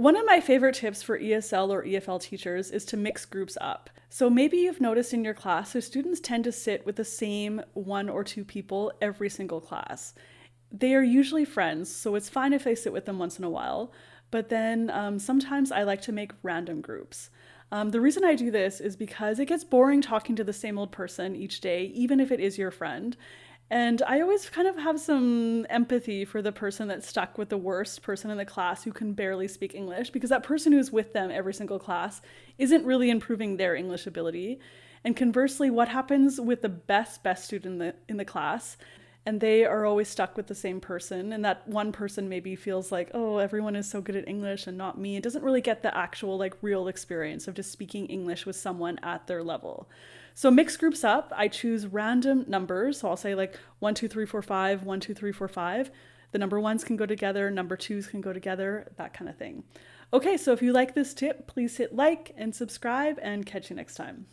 One of my favorite tips for ESL or EFL teachers is to mix groups up. So maybe you've noticed in your class, so students tend to sit with the same one or two people every single class. They are usually friends, so it's fine if they sit with them once in a while. But then sometimes I like to make random groups. The reason I do this is because it gets boring talking to the same old person each day, even if it is your friend. And I always kind of have some empathy for the person that's stuck with the worst person in the class who can barely speak English, because that person who's with them every single class isn't really improving their English ability. And conversely, what happens with the best student in the class, and they are always stuck with the same person, and that one person maybe feels like, oh, everyone is so good at English and not me. It doesn't really get the actual like real experience of just speaking English with someone at their level. So mix groups up. I choose random numbers. So I'll say like 1, 2, 3, 4, 5, 1, 2, 3, 4, 5. The number ones can go together, number twos can go together, that kind of thing. Okay, so if you like this tip, please hit like and subscribe, and catch you next time.